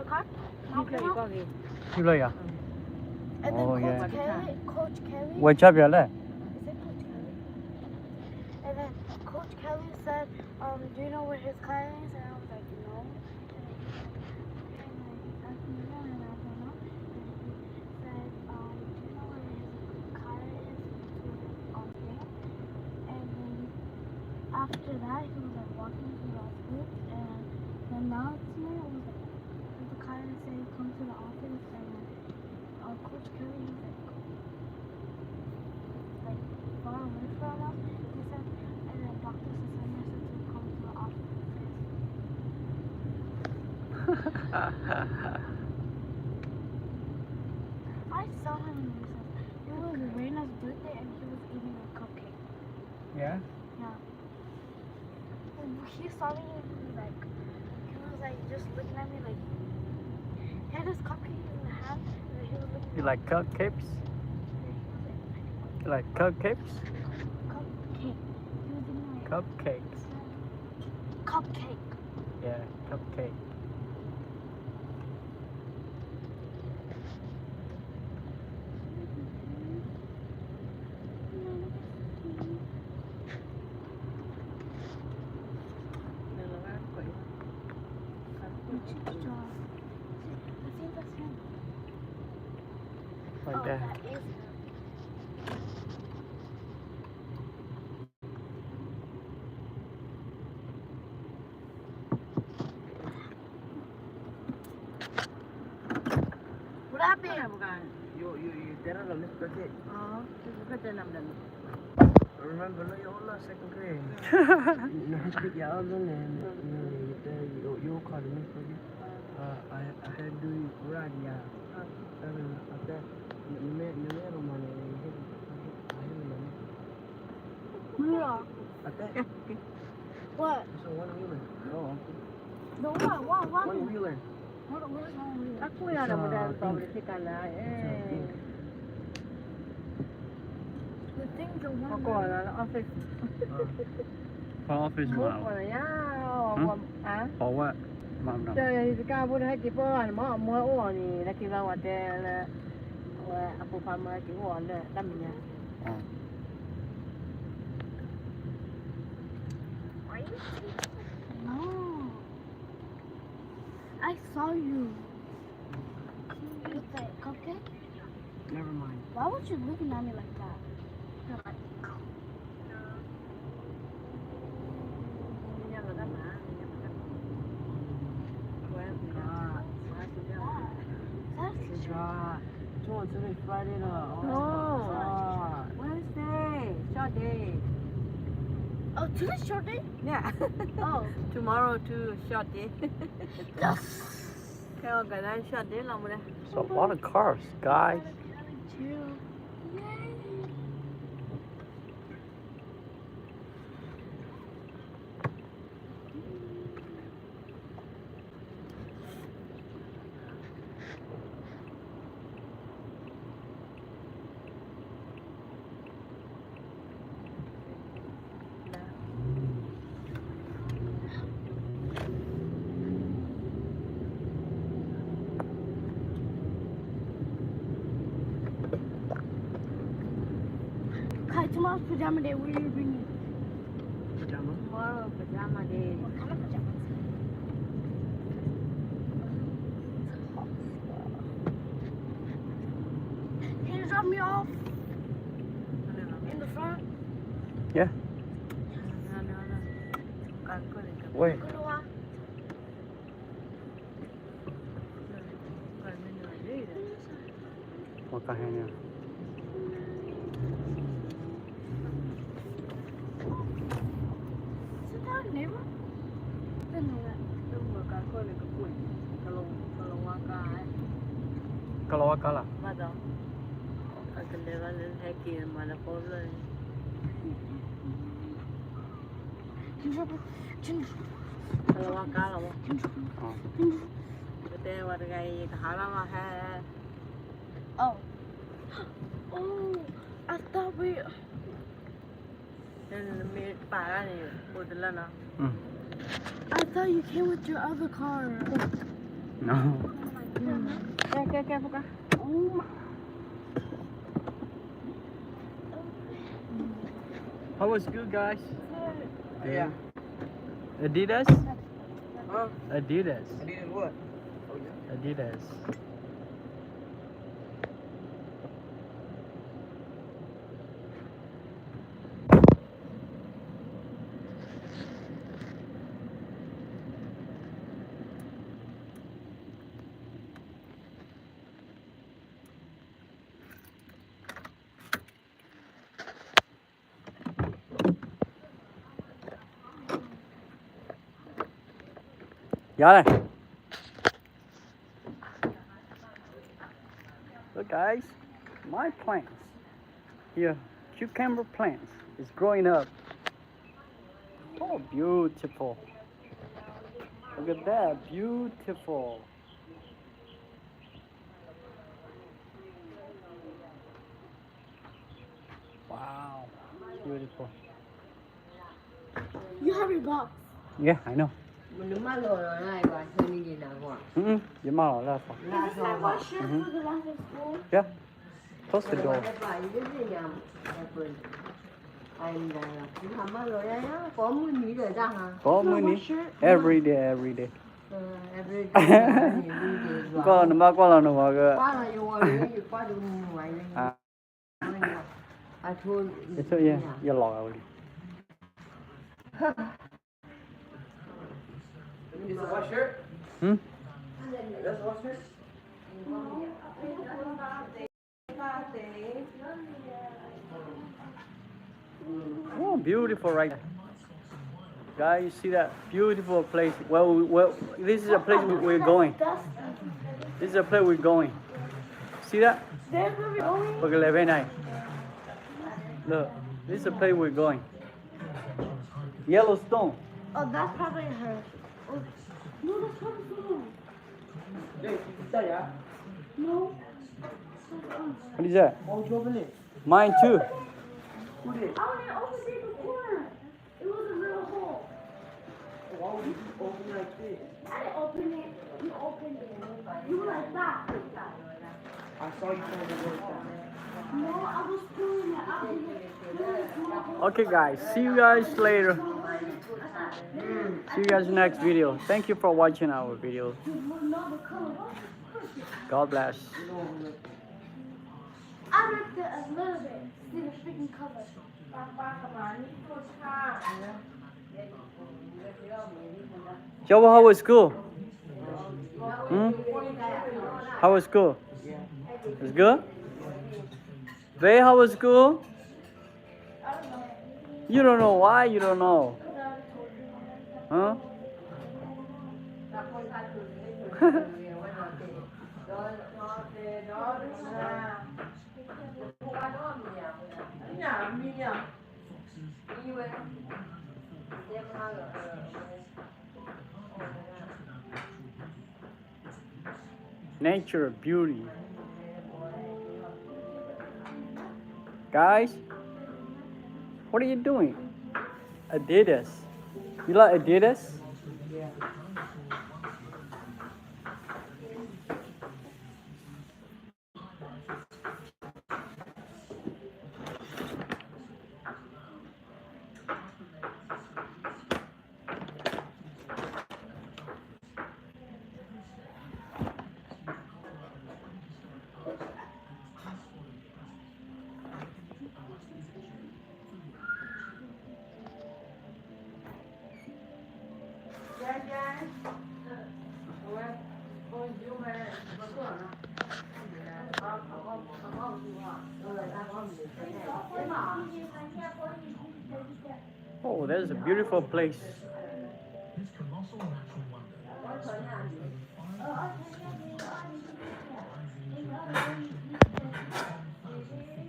our car? You like ya? And then Oh, yeah. Coach Kelly. What's up, y'all? Is it Coach Kelly? And then Coach Kelly said, do you know where his car is? And I was like, no. And then he asked me again, and I don't know. And he said, do you know where his car is? There. And then after that, he was like walking to the school, and then now it's me. It was like, the car said, come to the office, and Coach Kelly was like far away from us. He said, and then Dr. Susanna said to come to the office. I saw him in recess. It was Reina's birthday and he was eating a cupcake. Yeah? Yeah. And he saw me and he was like just looking at me like, he had his cupcake in the hand and he was looking You like cupcakes? You like cupcakes? Cupcake. He was eating like Cupcakes. cupcake. Yeah, cupcake. Like that. That is him. What happened? You there are less packet. Remember no you all second grade. No speak ya all no you call me packet. I had do right ya. After you made no money. What? So one wheeler. Oh. No, what? One wheeler. What is wrong with you? Aku yang ada modal public lah. The things are one. Aku ada office. For office Aku wow. ada ya. For what? Mom, no. Jadi sekarang pun hari kita kan mau uang ni, nak kita hotel, apa pama kita uang le, tamnya. Oh. No. I saw you. With the cupcake? Never mind. Why was you looking at me like that? You're like, Today Friday No. Wednesday, short day. oh, today's short day? Yeah. Oh. Tomorrow too, short day. Yes. Kau organize short day lah muda. So a lot of cars, guys. Chill. Kai, tomorrow's pajama day. What are you bringing? Pajama? Tomorrow pajama day. What kind of pajamas? Can you drop me off in the front? Yeah. Wait. Keluar. Makan ni. Is that a neighbor? Didn't know that. Kalau akal lah. Madam. Akan level hacky mana problem. Kalau wakal lah. Oh. Kita warga haram hai. Oh. Oh, I thought we. Ni parah ni, bodoh lah. Hmm. I thought you came with your other car. No. Ke buka. How was good, guys? Yeah. Adidas? Huh? Adidas. I did what? Oh yeah. Adidas. Yeah. Look, guys, my plants here, cucumber plants, is growing up. Oh, beautiful! Look at that, beautiful. Wow, beautiful. You have your box. Yeah, I know. Mình má lồ rồi này bà chơi đi gì nào qua. Your mom left. Is this my white shirt Mhm. for the last day of school? Yeah. Close the door. Có mươi mí rồi ra hả? Có mới ní. Every day, every day. Every Con mà qua là nó mà cái. quá là yêu ơi, quá được ngoài lên. À, À thôi. it's yeah, you log out. Is it white shirt? Hmm? That's white shirt? Oh, beautiful, right? Guys, you see that beautiful place? Well, this is a place we're going. This is a place we're going. See that? There's where we're going. Look at that, look, this is a place we're going. Yellowstone. Oh, that's probably her. Oh, no, that's probably someone. Hey, is that No. What is that? Oh, you open it. Mine too. Who did? I only opened it in the corner. It was a little hole. Why would you open it like this? I didn't open it. You opened it. You were like that. I saw you trying to work that. No, I was pulling it out. Okay, guys. See you guys later. See you guys next video. Thank you for watching our video. God bless. I ripped it a little bit. See the freaking cover. Joe, how was school? How was school? It's good? Bay, how was school? You don't know why? You don't know. Huh? Nature, beauty. Guys, what are you doing? Adidas. You like Adidas? Oh, that's a beautiful place. Oh,